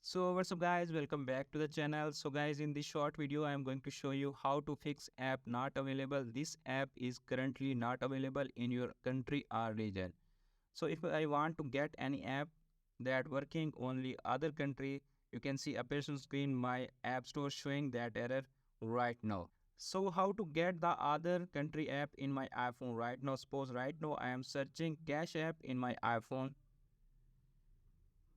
So what's up guys, welcome back to the channel. So guys, in this short video I am going to show you how to fix app not available. This app is currently not available in your country or region. So if I want to get any app that working only other country, you can see appears on screen my app store showing that error right now. So how to get the other country app in my iPhone right now? Suppose right now I am searching Cash app in my iPhone.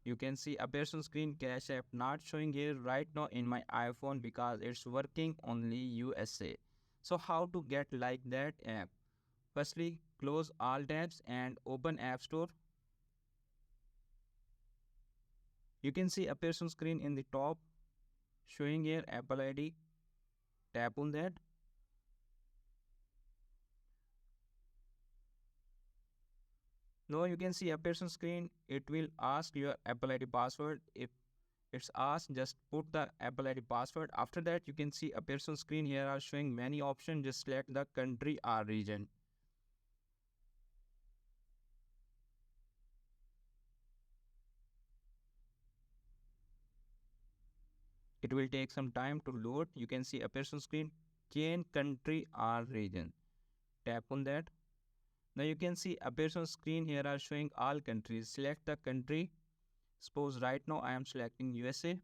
You can see appears on screen Cash app not showing here right now in my iPhone because it's working only USA. So how to get like that app? Firstly, close all tabs and open App Store. You can see appears on screen in the top showing here Apple ID. Tap on that. Now you can see appears on screen. It will ask your Apple ID password. If it's asked, just put the Apple ID password. After that, you can see appears on screen here are showing many options. Just select the country or region. It will take some time to load. You can see appears on screen change country or region. Tap on that. Now you can see appears on screen here are showing all countries. Select the country. Suppose right now I am selecting USA.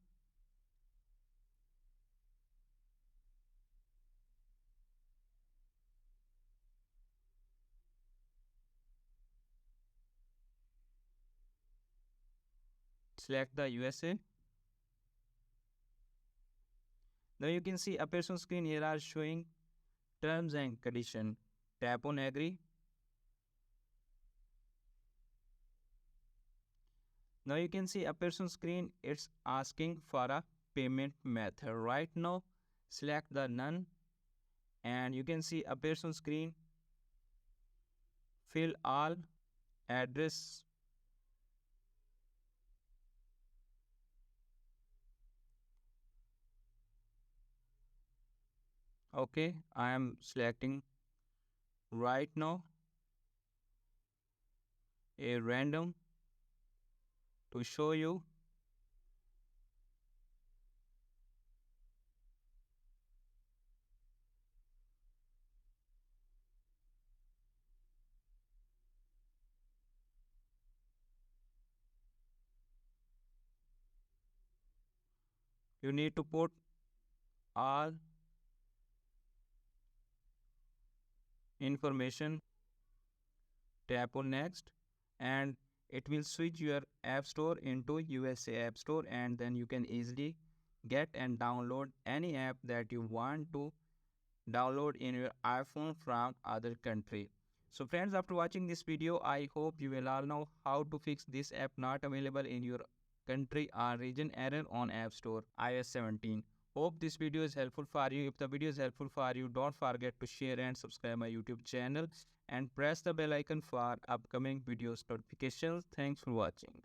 Select the USA. Now you can see appears on screen here are showing terms and condition. Tap on agree. Now you can see appears on screen it's asking for a payment method. Right now select the none and you can see appears on screen fill all address. Okay, I am selecting right now a random to show you. You need to put all information. Tap on next and it will switch your app store into USA app store, and then you can easily get and download any app that you want to download in your iPhone from other country. So friends, after watching this video, I hope you will all know how to fix this app not available in your country or region error on App Store iOS 17. Hope this video is helpful for you. If the video is helpful for you, don't forget to share and subscribe my YouTube channel and press the bell icon for upcoming videos notifications. Thanks for watching.